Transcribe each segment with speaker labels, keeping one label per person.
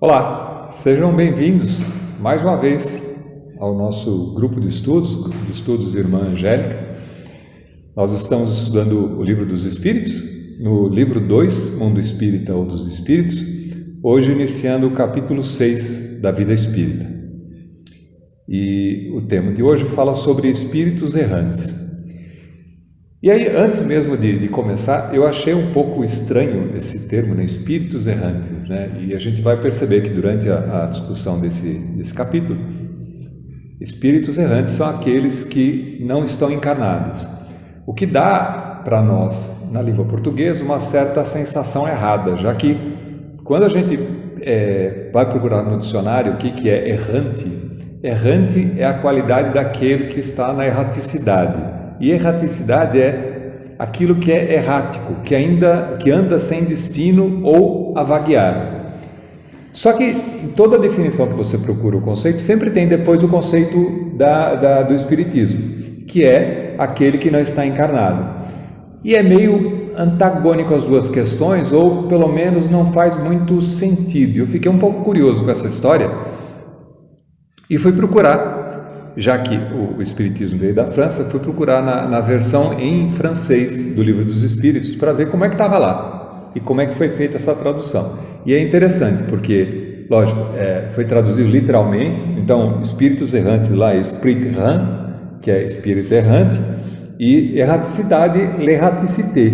Speaker 1: Olá, sejam bem-vindos mais uma vez ao nosso grupo de estudos Irmã Angélica. Nós estamos estudando o Livro dos Espíritos, no livro 2, Mundo Espírita ou dos Espíritos, hoje iniciando o capítulo 6 da Vida Espírita. E o tema de hoje fala sobre espíritos errantes. E aí, antes mesmo de começar, eu achei um pouco estranho esse termo, né? Espíritos errantes, né? E a gente vai perceber que durante a discussão desse capítulo, espíritos errantes são aqueles que não estão encarnados, o que dá para nós, na língua portuguesa, uma certa sensação errada, já que quando a gente vai procurar no dicionário o que é errante, errante é a qualidade daquele que está na erraticidade. E erraticidade é aquilo que é errático, que anda sem destino ou a vaguear. Só que em toda definição que você procura o conceito, sempre tem depois o conceito do espiritismo, que é aquele que não está encarnado. E é meio antagônico as duas questões, ou pelo menos não faz muito sentido. Eu fiquei um pouco curioso com essa história e fui procurar. Já que o Espiritismo veio da França, fui procurar na versão em francês do Livro dos Espíritos para ver como é que estava lá e como é que foi feita essa tradução. E é interessante porque, lógico, foi traduzido literalmente, então espíritos errantes lá é esprit errant, que é espírito errante, e erraticidade, l'erraticité.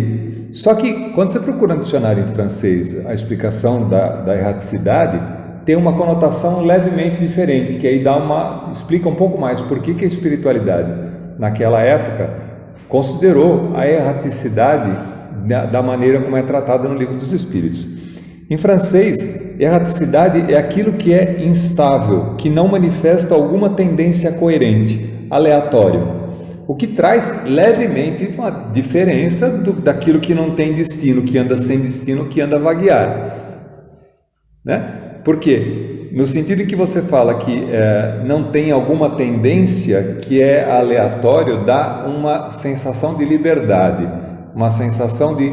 Speaker 1: Só que quando você procura no dicionário em francês a explicação da erraticidade, tem uma conotação levemente diferente, que aí explica um pouco mais por que a espiritualidade, naquela época, considerou a erraticidade da maneira como é tratada no Livro dos Espíritos. Em francês, erraticidade é aquilo que é instável, que não manifesta alguma tendência coerente, aleatório, o que traz levemente uma diferença daquilo que não tem destino, que anda sem destino, que anda a vaguear, né? Por quê? No sentido em que você fala que não tem alguma tendência que é aleatório, dá uma sensação de liberdade, uma sensação de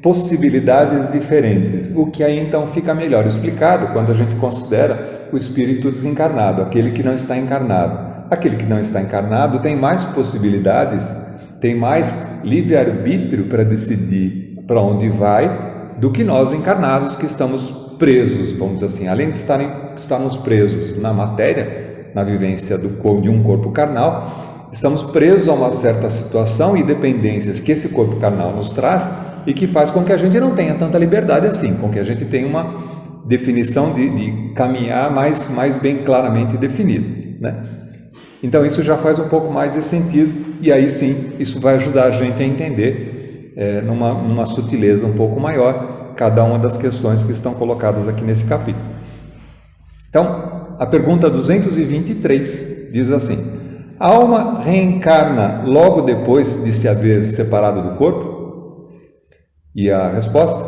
Speaker 1: possibilidades diferentes, o que aí então fica melhor explicado quando a gente considera o espírito desencarnado, aquele que não está encarnado. Aquele que não está encarnado tem mais possibilidades, tem mais livre-arbítrio para decidir para onde vai do que nós encarnados que estamos presos, vamos dizer assim, além de estarmos presos na matéria, na vivência de um corpo carnal, estamos presos a uma certa situação e dependências que esse corpo carnal nos traz e que faz com que a gente não tenha tanta liberdade assim, com que a gente tenha uma definição de caminhar mais bem claramente definido, né? Então isso já faz um pouco mais de sentido e aí sim, isso vai ajudar a gente a entender numa sutileza um pouco maior cada uma das questões que estão colocadas aqui nesse capítulo. Então, a pergunta 223 diz assim: a alma reencarna logo depois de se haver separado do corpo? E a resposta: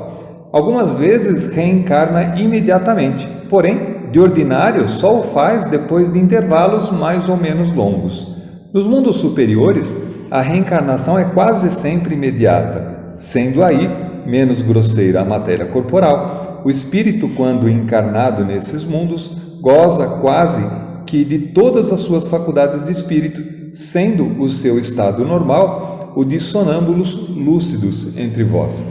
Speaker 1: algumas vezes reencarna imediatamente, porém, de ordinário, só o faz depois de intervalos mais ou menos longos. Nos mundos superiores, a reencarnação é quase sempre imediata, sendo aí menos grosseira a matéria corporal. O espírito, quando encarnado nesses mundos, goza quase que de todas as suas faculdades de espírito, sendo o seu estado normal o de sonâmbulos lúcidos entre vós.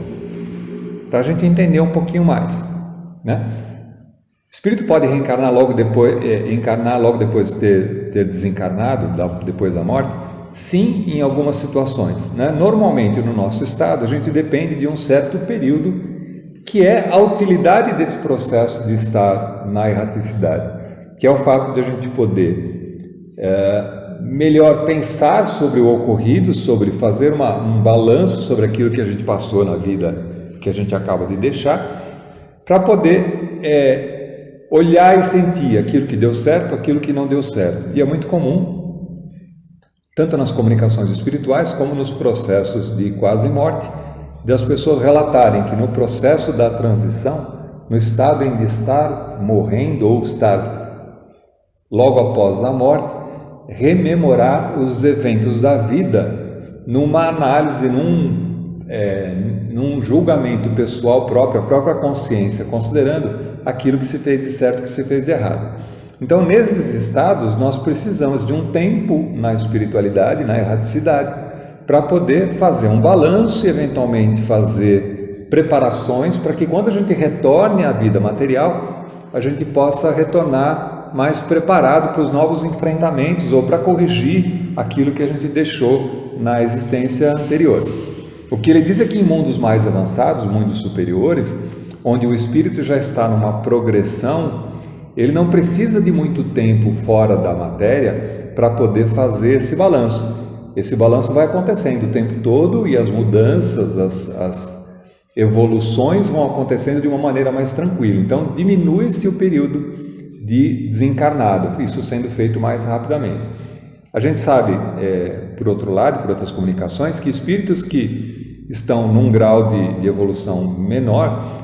Speaker 1: Para a gente entender um pouquinho mais, né? O espírito pode reencarnar logo depois de ter desencarnado, depois da morte? Sim, em algumas situações, né? Normalmente no nosso estado a gente depende de um certo período que é a utilidade desse processo de estar na erraticidade, que é o fato de a gente poder melhor pensar sobre o ocorrido, sobre fazer um balanço sobre aquilo que a gente passou na vida que a gente acaba de deixar, para poder olhar e sentir aquilo que deu certo, aquilo que não deu certo. E é muito comum, tanto nas comunicações espirituais como nos processos de quase morte, das pessoas relatarem que no processo da transição, no estado em de estar morrendo ou estar logo após a morte, rememorar os eventos da vida numa análise, num julgamento pessoal próprio, a própria consciência, considerando aquilo que se fez de certo e que se fez de errado. Então, nesses estados, nós precisamos de um tempo na espiritualidade, na erraticidade, para poder fazer um balanço e, eventualmente, fazer preparações para que, quando a gente retorne à vida material, a gente possa retornar mais preparado para os novos enfrentamentos ou para corrigir aquilo que a gente deixou na existência anterior. O que ele diz é que em mundos mais avançados, mundos superiores, onde o espírito já está numa progressão, ele não precisa de muito tempo fora da matéria para poder fazer esse balanço. Esse balanço vai acontecendo o tempo todo e as mudanças, as evoluções vão acontecendo de uma maneira mais tranquila. Então, diminui-se o período de desencarnado, isso sendo feito mais rapidamente. A gente sabe, por outro lado, por outras comunicações, que espíritos que estão num grau de evolução menor,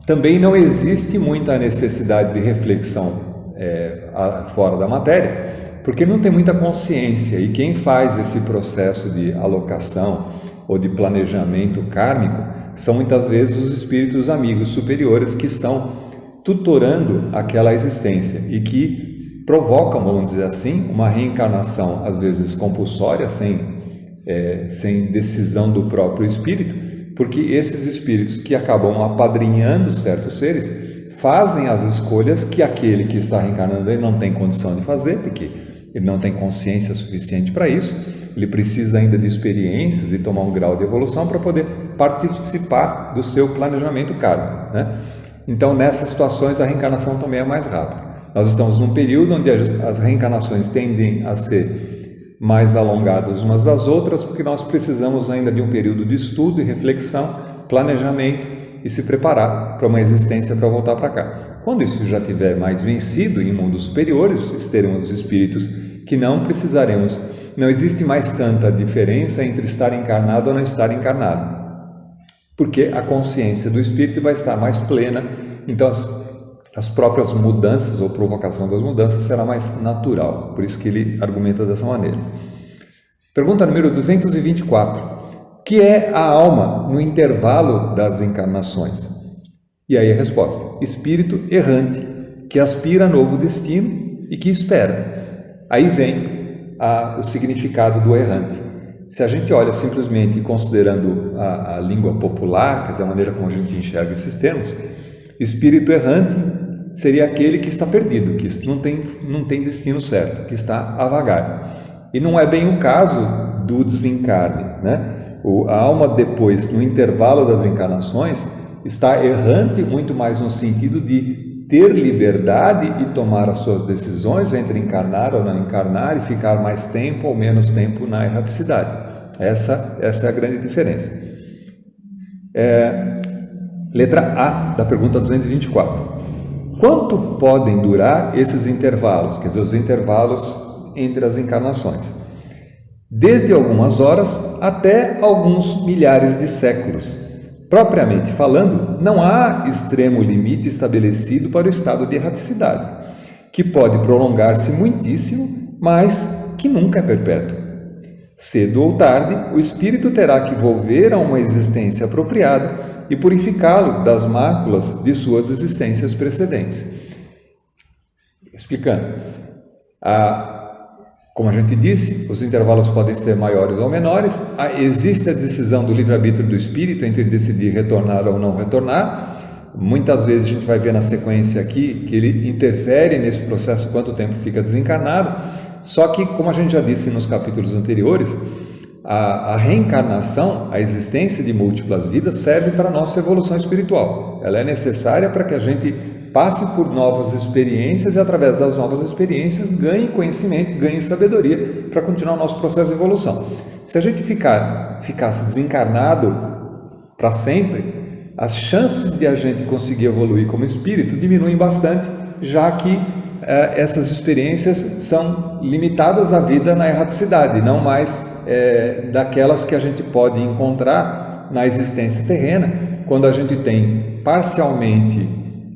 Speaker 1: também não existe muita necessidade de reflexão fora da matéria, porque não tem muita consciência, e quem faz esse processo de alocação ou de planejamento kármico são muitas vezes os espíritos amigos superiores que estão tutorando aquela existência e que provocam, vamos dizer assim, uma reencarnação às vezes compulsória, sem decisão do próprio espírito, porque esses espíritos que acabam apadrinhando certos seres fazem as escolhas que aquele que está reencarnando ele não tem condição de fazer, porque ele não tem consciência suficiente para isso, ele precisa ainda de experiências e tomar um grau de evolução para poder participar do seu planejamento kármico, né? Então, nessas situações, a reencarnação também é mais rápida. Nós estamos num período onde as reencarnações tendem a ser mais alongadas umas das outras, porque nós precisamos ainda de um período de estudo e reflexão, planejamento e se preparar para uma existência para voltar para cá. Quando isso já tiver mais vencido em mundos superiores, teremos espíritos que não precisaremos, não existe mais tanta diferença entre estar encarnado ou não estar encarnado, porque a consciência do espírito vai estar mais plena, então as próprias mudanças ou provocação das mudanças será mais natural, por isso que ele argumenta dessa maneira. Pergunta número 224. O que é a alma no intervalo das encarnações? E aí a resposta: espírito errante, que aspira a novo destino e que espera. Aí vem o significado do errante. Se a gente olha simplesmente considerando a língua popular, quer dizer, a maneira como a gente enxerga esses termos, espírito errante seria aquele que está perdido, que não tem destino certo, que está a vagar. E não é bem o caso do desencarne, né? A alma depois, no intervalo das encarnações, está errante muito mais no sentido de ter liberdade e tomar as suas decisões entre encarnar ou não encarnar e ficar mais tempo ou menos tempo na erraticidade. Essa é a grande diferença. Letra A da pergunta 224. Quanto podem durar esses intervalos, quer dizer, os intervalos entre as encarnações? Desde algumas horas até alguns milhares de séculos. Propriamente falando, não há extremo limite estabelecido para o estado de erraticidade, que pode prolongar-se muitíssimo, mas que nunca é perpétuo. Cedo ou tarde, o espírito terá que volver a uma existência apropriada e purificá-lo das máculas de suas existências precedentes. Explicando, como a gente disse, os intervalos podem ser maiores ou menores, existe a decisão do livre-arbítrio do espírito entre decidir retornar ou não retornar. Muitas vezes a gente vai ver na sequência aqui que ele interfere nesse processo quanto tempo fica desencarnado, só que, como a gente já disse nos capítulos anteriores, a reencarnação, a existência de múltiplas vidas, serve para a nossa evolução espiritual. Ela é necessária para que a gente passe por novas experiências e, através das novas experiências, ganhe conhecimento, ganhe sabedoria para continuar o nosso processo de evolução. Se a gente ficasse desencarnado para sempre, as chances de a gente conseguir evoluir como espírito diminuem bastante, já que essas experiências são limitadas à vida na erraticidade, não mais daquelas que a gente pode encontrar na existência terrena, quando a gente tem parcialmente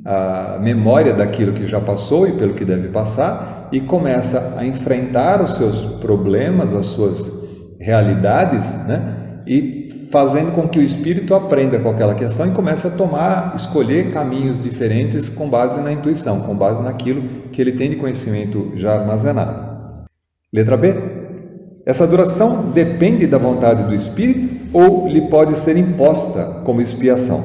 Speaker 1: a memória daquilo que já passou e pelo que deve passar e começa a enfrentar os seus problemas, as suas realidades, né? E fazendo com que o espírito aprenda com aquela questão e comece a escolher caminhos diferentes com base na intuição, com base naquilo que ele tem de conhecimento já armazenado. Letra B. Essa duração depende da vontade do espírito ou lhe pode ser imposta como expiação?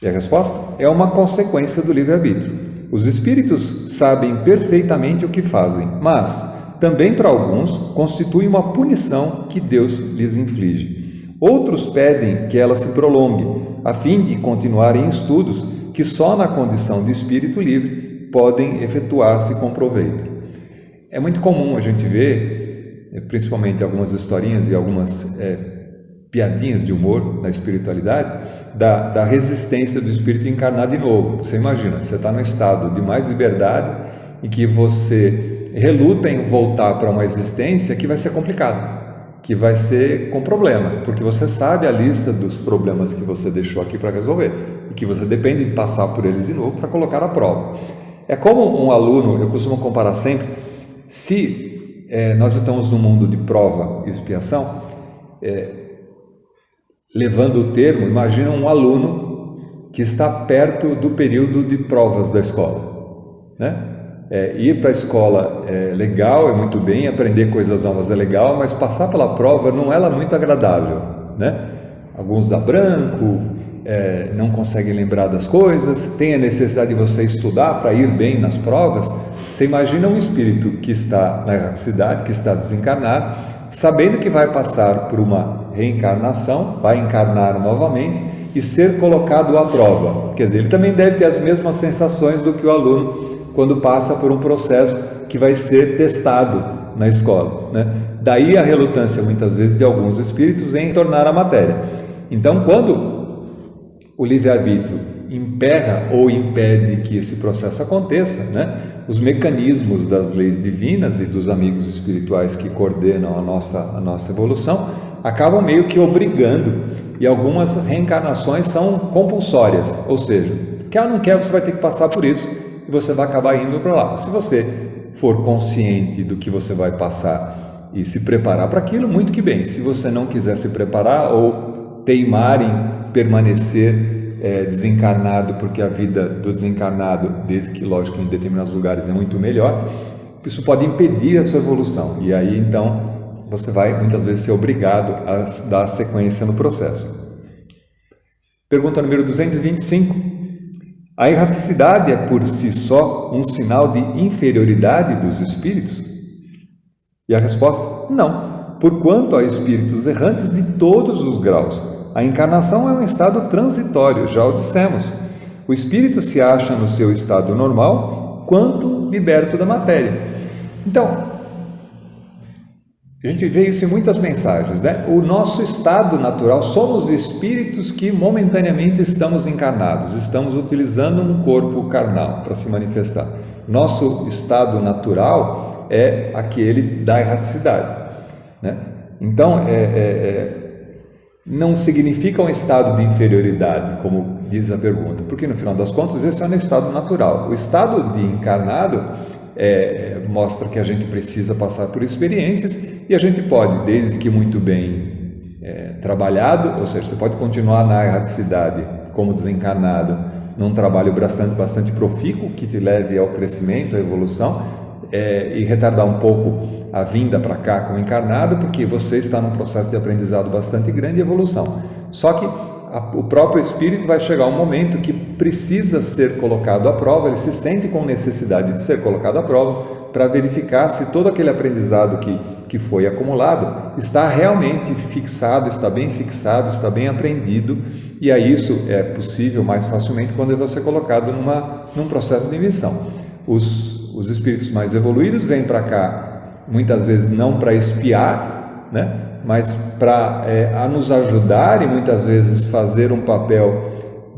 Speaker 1: E a resposta é uma consequência do livre-arbítrio. Os espíritos sabem perfeitamente o que fazem, mas também para alguns constitui uma punição que Deus lhes inflige. Outros pedem que ela se prolongue, a fim de continuarem estudos que só na condição de espírito livre podem efetuar-se com proveito. É muito comum a gente ver, principalmente algumas historinhas e algumas piadinhas de humor na espiritualidade, da resistência do espírito encarnar de novo. Você imagina, você está num estado de mais liberdade em que você reluta em voltar para uma existência que vai ser complicada, que vai ser com problemas, porque você sabe a lista dos problemas que você deixou aqui para resolver e que você depende de passar por eles de novo para colocar à prova. É como um aluno, eu costumo comparar sempre, se nós estamos num mundo de prova e expiação, levando o termo, imagina um aluno que está perto do período de provas da escola, né? Ir para a escola é legal, é muito bem, aprender coisas novas é legal, mas passar pela prova não é lá muito agradável, né? Alguns dá branco, não conseguem lembrar das coisas, tem a necessidade de você estudar para ir bem nas provas. Você imagina um espírito que está na erraticidade, que está desencarnado, sabendo que vai passar por uma reencarnação, vai encarnar novamente e ser colocado à prova. Quer dizer, ele também deve ter as mesmas sensações do que o aluno quando passa por um processo que vai ser testado na escola, né? Daí a relutância, muitas vezes, de alguns espíritos em tornar a matéria. Então, quando o livre-arbítrio emperra ou impede que esse processo aconteça, né? Os mecanismos das leis divinas e dos amigos espirituais que coordenam a nossa evolução acabam meio que obrigando, e algumas reencarnações são compulsórias, ou seja, quer ou não quer, você vai ter que passar por isso, e você vai acabar indo para lá. Se você for consciente do que você vai passar e se preparar para aquilo, muito que bem. Se você não quiser se preparar ou teimar em permanecer desencarnado, porque a vida do desencarnado, desde que, lógico, em determinados lugares é muito melhor, isso pode impedir a sua evolução. E aí, então, você vai muitas vezes ser obrigado a dar sequência no processo. Pergunta número 225. A erraticidade é por si só um sinal de inferioridade dos espíritos? E a resposta: não, porquanto há espíritos errantes de todos os graus. A encarnação é um estado transitório, já o dissemos. O espírito se acha no seu estado normal quanto liberto da matéria. Então, a gente vê isso em muitas mensagens, né? O nosso estado natural, somos espíritos que momentaneamente estamos encarnados, estamos utilizando um corpo carnal para se manifestar. Nosso estado natural é aquele da erraticidade, né? Então, não significa um estado de inferioridade, como diz a pergunta, porque no final das contas esse é um estado natural. O estado de encarnado mostra que a gente precisa passar por experiências e a gente pode, desde que muito bem trabalhado, ou seja, você pode continuar na erraticidade como desencarnado, num trabalho bastante profícuo que te leve ao crescimento, à evolução, e retardar um pouco a vinda para cá como encarnado, porque você está num processo de aprendizado bastante grande e evolução. Só que o próprio espírito vai chegar um momento que precisa ser colocado à prova, ele se sente com necessidade de ser colocado à prova para verificar se todo aquele aprendizado que foi acumulado está realmente fixado, está bem fixado, está bem aprendido, e aí isso é possível mais facilmente quando ele vai ser colocado num processo de missão. Os espíritos mais evoluídos vêm para cá, muitas vezes não para espiar, né? Mas para nos ajudar e muitas vezes fazer um papel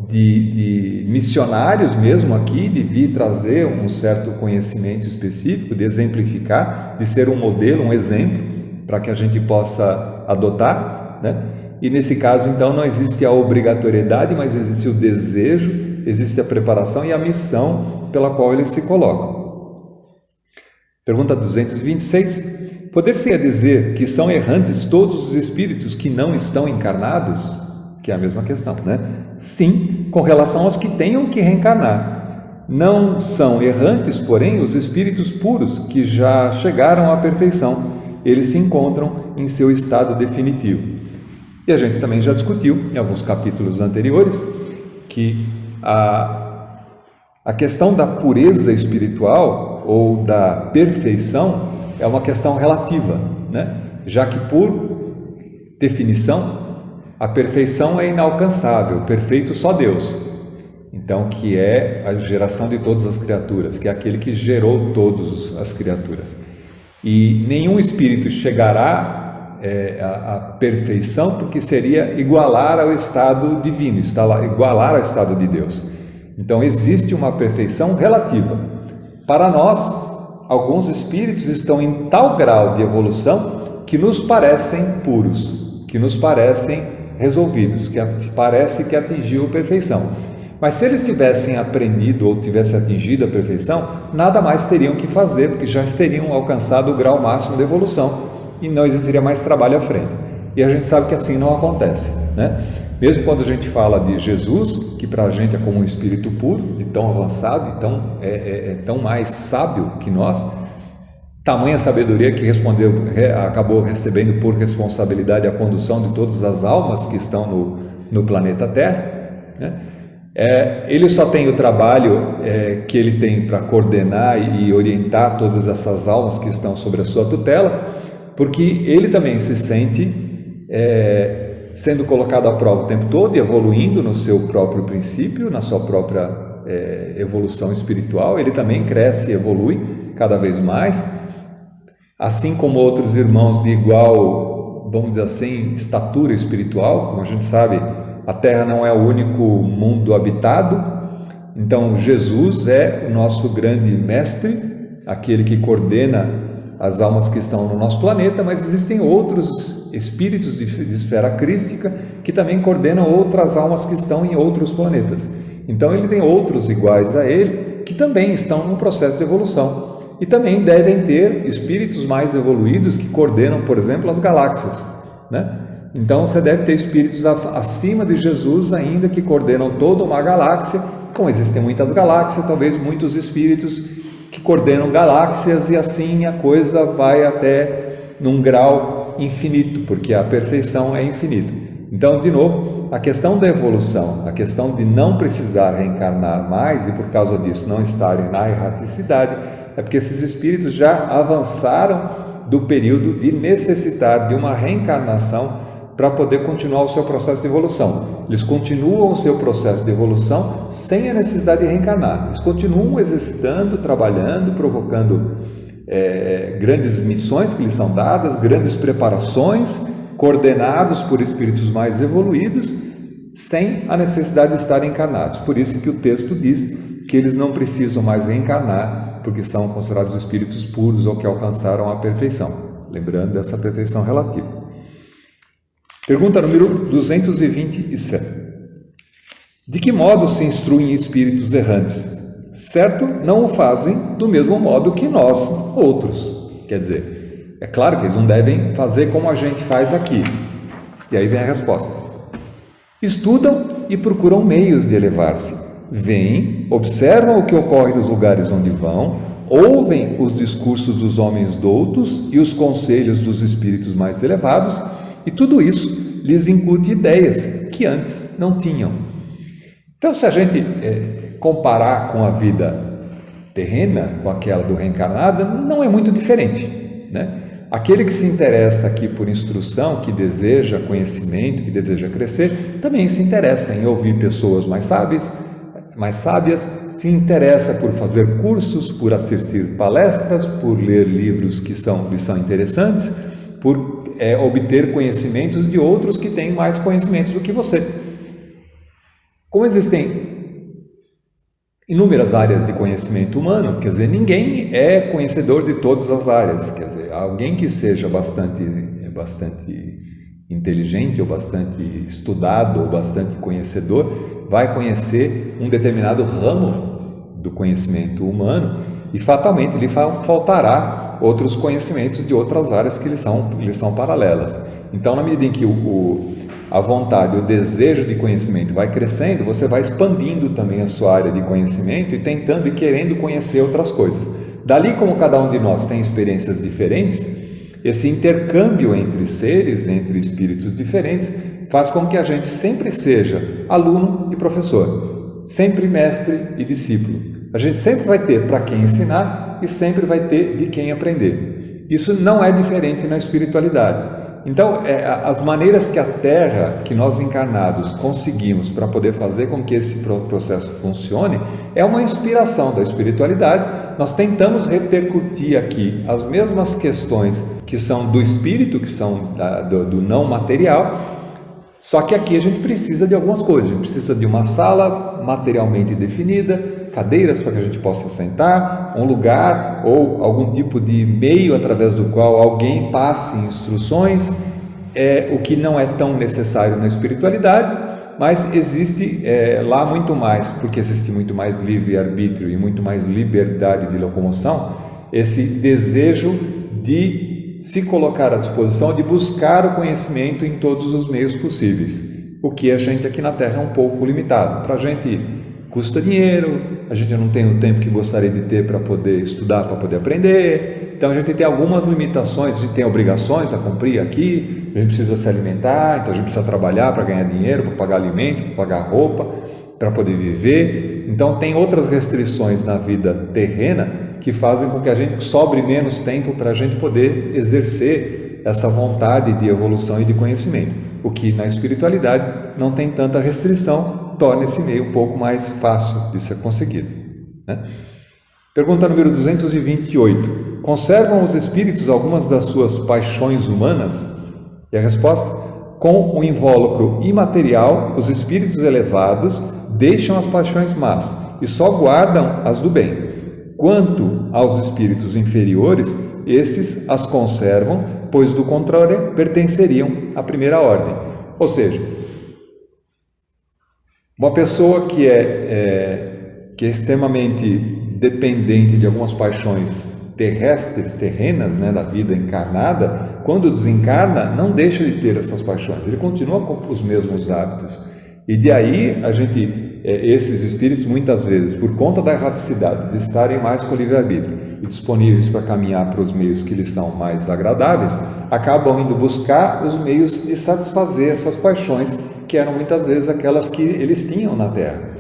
Speaker 1: de missionários mesmo aqui, de vir trazer um certo conhecimento específico, de exemplificar, de ser um modelo, um exemplo, para que a gente possa adotar, né? E nesse caso, então, não existe a obrigatoriedade, mas existe o desejo, existe a preparação e a missão pela qual eles se colocam. Pergunta 226. Poder-se dizer que são errantes todos os espíritos que não estão encarnados? Que é a mesma questão, né? Sim, com relação aos que tenham que reencarnar. Não são errantes, porém, os espíritos puros que já chegaram à perfeição. Eles se encontram em seu estado definitivo. E a gente também já discutiu em alguns capítulos anteriores que a questão da pureza espiritual ou da perfeição é uma questão relativa, né? Já que por definição a perfeição é inalcançável, perfeito só Deus. Então, que é a geração de todas as criaturas, que é aquele que gerou todas as criaturas. E nenhum espírito chegará à perfeição, porque seria igualar ao estado divino, igualar ao estado de Deus. Então, existe uma perfeição relativa. Para nós, alguns espíritos estão em tal grau de evolução que nos parecem puros, que nos parecem resolvidos, que parece que atingiu a perfeição. Mas se eles tivessem aprendido ou tivessem atingido a perfeição, nada mais teriam que fazer, porque já teriam alcançado o grau máximo de evolução e não existiria mais trabalho à frente. E a gente sabe que assim não acontece, né? Mesmo quando a gente fala de Jesus, que para a gente é como um espírito puro, e tão avançado, e tão mais sábio que nós, tamanha sabedoria que acabou recebendo por responsabilidade a condução de todas as almas que estão no planeta Terra, né? Ele só tem o trabalho que ele tem para coordenar e orientar todas essas almas que estão sob a sua tutela, porque ele também se sente sendo colocado à prova o tempo todo e evoluindo no seu próprio princípio, na sua própria evolução espiritual. Ele também cresce e evolui cada vez mais, assim como outros irmãos de igual, vamos dizer assim, estatura espiritual. Como a gente sabe, a Terra não é o único mundo habitado, então Jesus é o nosso grande mestre, aquele que coordena as almas que estão no nosso planeta, mas existem outros espíritos de esfera crística que também coordenam outras almas que estão em outros planetas. Então ele tem outros iguais a ele que também estão no processo de evolução. E também devem ter espíritos mais evoluídos que coordenam, por exemplo, as galáxias, né? Então você deve ter espíritos acima de Jesus ainda que coordenam toda uma galáxia. Como existem muitas galáxias, talvez muitos espíritos que coordenam galáxias, e assim a coisa vai até num grau infinito, porque a perfeição é infinita. Então, de novo, a questão da evolução, a questão de não precisar reencarnar mais e por causa disso não estarem na erraticidade, é porque esses espíritos já avançaram do período de necessitar de uma reencarnação para poder continuar o seu processo de evolução. Eles continuam o seu processo de evolução sem a necessidade de reencarnar. Eles continuam exercitando, trabalhando, provocando grandes missões que lhes são dadas, grandes preparações, coordenados por espíritos mais evoluídos, sem a necessidade de estarem encarnados. Por isso que o texto diz que eles não precisam mais reencarnar, porque são considerados espíritos puros ou que alcançaram a perfeição. Lembrando dessa perfeição relativa. Pergunta número 227. De que modo se instruem espíritos errantes? Certo, não o fazem do mesmo modo que nós, outros. Quer dizer, é claro que eles não devem fazer como a gente faz aqui. E aí vem a resposta. Estudam e procuram meios de elevar-se. Vêm, observam o que ocorre nos lugares onde vão, ouvem os discursos dos homens doutos e os conselhos dos espíritos mais elevados, e tudo isso lhes incute ideias que antes não tinham. Então, se a gente comparar com a vida terrena, com aquela do reencarnado, não é muito diferente, né? Aquele que se interessa aqui por instrução, que deseja conhecimento, que deseja crescer, também se interessa em ouvir pessoas mais sábias, se interessa por fazer cursos, por assistir palestras, por ler livros que lhes são interessantes, por obter conhecimentos de outros que têm mais conhecimentos do que você. Como existem inúmeras áreas de conhecimento humano, quer dizer, ninguém é conhecedor de todas as áreas, quer dizer, alguém que seja bastante inteligente ou bastante estudado ou bastante conhecedor vai conhecer um determinado ramo do conhecimento humano e fatalmente lhe faltará outros conhecimentos de outras áreas que lhe são paralelas. Então, na medida em que a vontade, o desejo de conhecimento vai crescendo, você vai expandindo também a sua área de conhecimento e tentando e querendo conhecer outras coisas. Dali, como cada um de nós tem experiências diferentes, esse intercâmbio entre seres, entre espíritos diferentes, faz com que a gente sempre seja aluno e professor, sempre mestre e discípulo. A gente sempre vai ter para quem ensinar e sempre vai ter de quem aprender. Isso não é diferente na espiritualidade. Então, as maneiras que a Terra, que nós encarnados conseguimos para poder fazer com que esse processo funcione, é uma inspiração da espiritualidade. Nós tentamos repercutir aqui as mesmas questões que são do espírito, que são do não material, só que aqui a gente precisa de algumas coisas. A gente precisa de uma sala materialmente definida, cadeiras para que a gente possa sentar, um lugar ou algum tipo de meio através do qual alguém passe instruções, o que não é tão necessário na espiritualidade, mas existe lá muito mais, porque existe muito mais livre-arbítrio e muito mais liberdade de locomoção, esse desejo de se colocar à disposição, de buscar o conhecimento em todos os meios possíveis, o que a gente aqui na Terra é um pouco limitado. Para a gente custa dinheiro, a gente não tem o tempo que gostaria de ter para poder estudar, para poder aprender, então a gente tem algumas limitações, a gente tem obrigações a cumprir aqui, a gente precisa se alimentar, então a gente precisa trabalhar para ganhar dinheiro, para pagar alimento, para pagar roupa, para poder viver. Então tem outras restrições na vida terrena que fazem com que a gente sobre menos tempo para a gente poder exercer essa vontade de evolução e de conhecimento, o que na espiritualidade não tem tanta restrição, torna esse meio um pouco mais fácil de ser conseguido, né? Pergunta número 228. Conservam os espíritos algumas das suas paixões humanas? E a resposta: com o invólucro imaterial, os espíritos elevados deixam as paixões más e só guardam as do bem. Quanto aos espíritos inferiores, esses as conservam, pois do contrário pertenceriam à primeira ordem. Ou seja, uma pessoa que é extremamente dependente de algumas paixões terrenas, né, da vida encarnada, quando desencarna, não deixa de ter essas paixões, ele continua com os mesmos hábitos. E de aí esses espíritos, muitas vezes, por conta da erraticidade de estarem mais com o livre-arbítrio e disponíveis para caminhar para os meios que lhes são mais agradáveis, acabam indo buscar os meios de satisfazer essas paixões, que eram muitas vezes aquelas que eles tinham na Terra.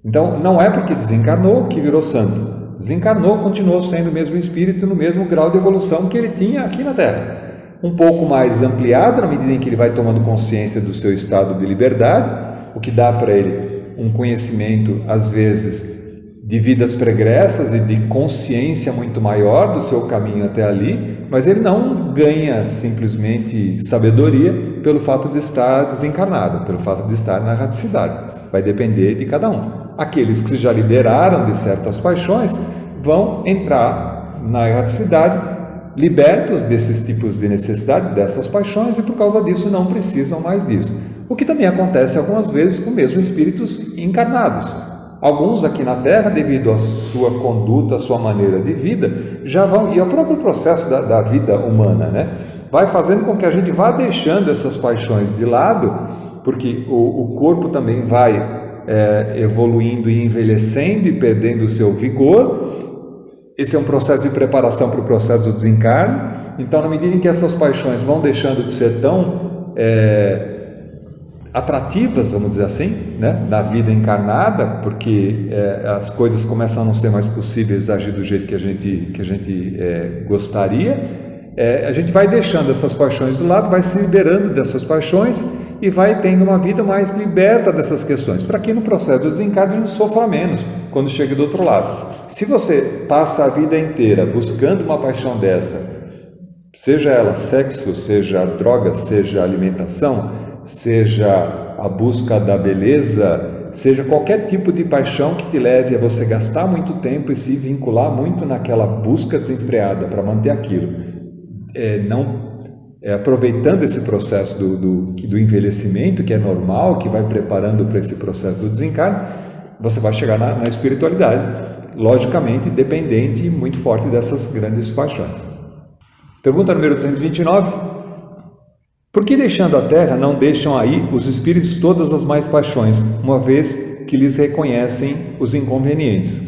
Speaker 1: Então, não é porque desencarnou que virou santo. Desencarnou, continuou sendo o mesmo espírito, no mesmo grau de evolução que ele tinha aqui na Terra. Um pouco mais ampliado, na medida em que ele vai tomando consciência do seu estado de liberdade, o que dá para ele um conhecimento, às vezes, de vidas pregressas e de consciência muito maior do seu caminho até ali, mas ele não ganha simplesmente sabedoria pelo fato de estar desencarnado, pelo fato de estar na erraticidade. Vai depender de cada um. Aqueles que se já liberaram de certas paixões vão entrar na erraticidade, libertos desses tipos de necessidade, dessas paixões, e por causa disso não precisam mais disso. O que também acontece algumas vezes com mesmo espíritos encarnados. Alguns aqui na Terra, devido à sua conduta, à sua maneira de vida, já vão, e ao próprio processo da vida humana, né, vai fazendo com que a gente vá deixando essas paixões de lado, porque o corpo também vai evoluindo e envelhecendo e perdendo o seu vigor. Esse é um processo de preparação para o processo do desencarne. Então, na medida em que essas paixões vão deixando de ser tão atrativas, vamos dizer assim, né, na vida encarnada, porque as coisas começam a não ser mais possíveis agir do jeito que a gente gostaria, a gente vai deixando essas paixões do lado, vai se liberando dessas paixões e vai tendo uma vida mais liberta dessas questões, para que no processo do desencarne a gente sofra menos quando chega do outro lado. Se você passa a vida inteira buscando uma paixão dessa, seja ela sexo, seja droga, seja alimentação, seja a busca da beleza, seja qualquer tipo de paixão que te leve a você gastar muito tempo e se vincular muito naquela busca desenfreada para manter aquilo, aproveitando esse processo do envelhecimento, que é normal, que vai preparando para esse processo do desencarne, você vai chegar na espiritualidade, logicamente dependente e muito forte dessas grandes paixões. Pergunta número 229. Por que deixando a Terra não deixam aí os espíritos todas as mais paixões, uma vez que lhes reconhecem os inconvenientes?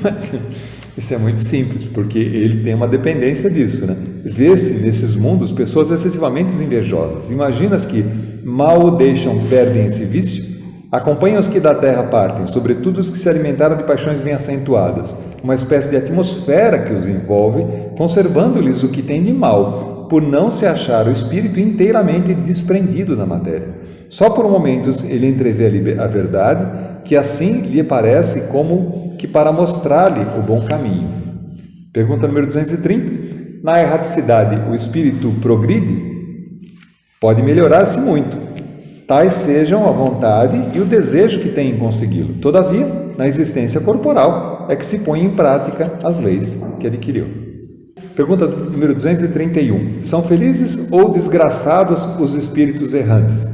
Speaker 1: Isso é muito simples, porque ele tem uma dependência disso, né? Vê-se nesses mundos pessoas excessivamente invejosas. Imaginas que mal o deixam, perdem esse vício? Acompanham os que da terra partem, sobretudo os que se alimentaram de paixões bem acentuadas, uma espécie de atmosfera que os envolve, conservando-lhes o que tem de mal, por não se achar o espírito inteiramente desprendido da matéria. Só por momentos ele entrevê a verdade, que assim lhe parece como que para mostrar-lhe o bom caminho. Pergunta número 230. Na erraticidade, o espírito progride? Pode melhorar-se muito. Tais sejam a vontade e o desejo que tem em consegui-lo. Todavia, na existência corporal é que se põe em prática as leis que adquiriu. Pergunta número 231. São felizes ou desgraçados os espíritos errantes?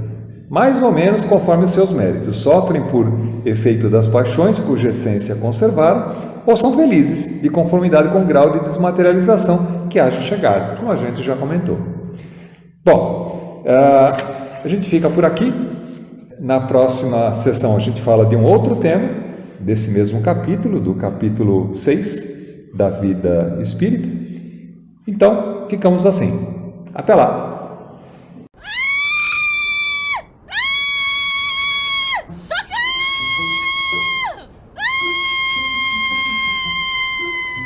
Speaker 1: Mais ou menos conforme os seus méritos. Sofrem por efeito das paixões cuja essência conservaram, ou são felizes de conformidade com o grau de desmaterialização que haja chegado, como a gente já comentou. Bom, a gente fica por aqui. Na próxima sessão a gente fala de um outro tema, desse mesmo capítulo, do capítulo 6 da vida espírita. Então, ficamos assim. Até lá!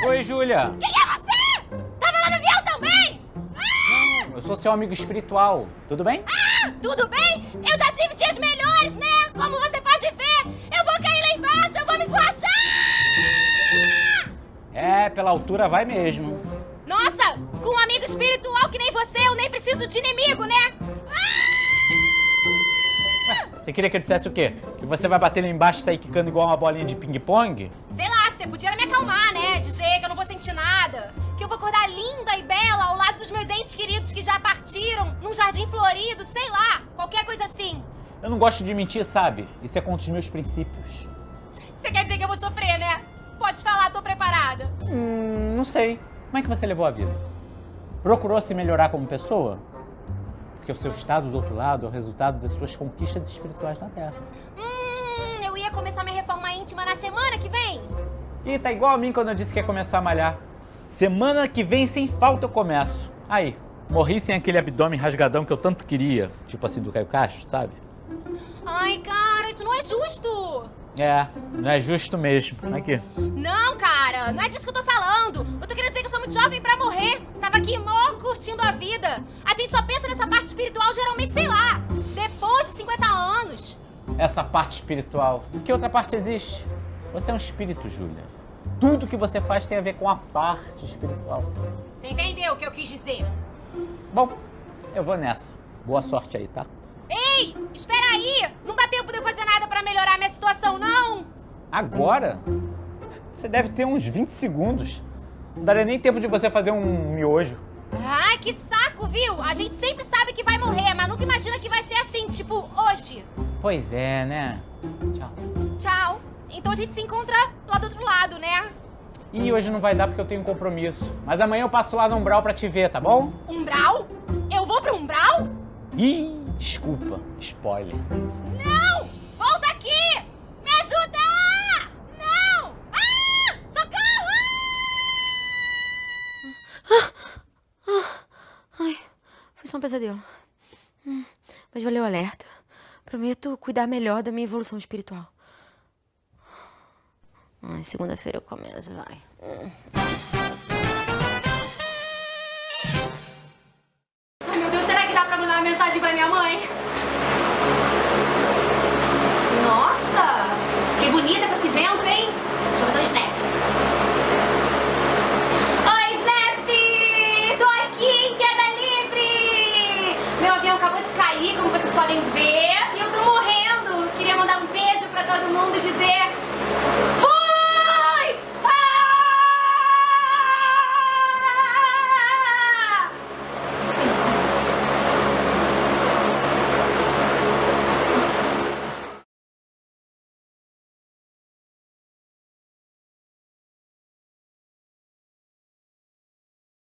Speaker 2: Oi, Júlia!
Speaker 3: Quem é você? Tava lá no avião também?
Speaker 2: Não, eu sou seu amigo espiritual. Tudo bem?
Speaker 3: Tudo bem? Eu já tive dias melhores, né? Como você pode ver, eu vou cair lá embaixo, eu vou me esborrachar!
Speaker 2: É, pela altura vai mesmo.
Speaker 3: Nossa, com um amigo espiritual que nem você, eu nem preciso de inimigo, né?
Speaker 2: Você queria que eu dissesse o quê? Que você vai bater lá embaixo e sair quicando igual uma bolinha de ping-pong?
Speaker 3: Sei lá, você podia me acalmar, né? Dizer que eu não vou sentir nada. Que eu vou acordar linda e bela ao lado dos meus entes queridos que já partiram, num jardim florido, sei lá, qualquer coisa assim.
Speaker 2: Eu não gosto de mentir, sabe? Isso é contra os meus princípios.
Speaker 3: Você quer dizer que eu vou sofrer, né? Pode falar, tô preparada.
Speaker 2: Não sei. Como é que você levou a vida? Procurou se melhorar como pessoa? Porque o seu estado do outro lado é o resultado das suas conquistas espirituais na Terra.
Speaker 3: Eu ia começar minha reforma íntima na semana que vem.
Speaker 2: Ih, tá igual a mim quando eu disse que ia começar a malhar. Semana que vem, sem falta, eu começo. Aí, morri sem aquele abdômen rasgadão que eu tanto queria. Tipo assim, do Caio Castro, sabe?
Speaker 3: Ai, cara, isso não é justo.
Speaker 2: É, não é justo mesmo. Aqui.
Speaker 3: Não, cara, não é disso que eu tô falando. Eu tô querendo dizer que eu sou muito jovem pra morrer. Tava aqui mó curtindo a vida. A gente só pensa nessa parte espiritual geralmente, sei lá, depois de 50 anos.
Speaker 2: Essa parte espiritual. Que outra parte existe? Você é um espírito, Júlia. Tudo que você faz tem a ver com a parte espiritual.
Speaker 3: Você entendeu o que eu quis dizer?
Speaker 2: Bom, eu vou nessa. Boa sorte aí, tá?
Speaker 3: Ei, espera aí! Não dá tempo de eu fazer nada pra melhorar a minha situação, não!
Speaker 2: Agora? Você deve ter uns 20 segundos. Não daria nem tempo de você fazer um miojo.
Speaker 3: Ai, que saco, viu? A gente sempre sabe que vai morrer, mas nunca imagina que vai ser assim, tipo, hoje.
Speaker 2: Pois é, né? Tchau.
Speaker 3: Tchau. Então a gente se encontra lá do outro lado, né?
Speaker 2: E hoje não vai dar porque eu tenho um compromisso. Mas amanhã eu passo lá no Umbral pra te ver, tá bom?
Speaker 3: Umbral? Eu vou pro Umbral?
Speaker 2: Ih, desculpa. Spoiler.
Speaker 3: Não! Volta aqui! Me ajuda! Não! Ah! Socorro! Ai, foi só um pesadelo. Mas valeu o alerta. Prometo cuidar melhor da minha evolução espiritual. Ai, segunda-feira eu começo, vai. Ai, meu Deus, será que dá pra mandar uma mensagem pra minha mãe?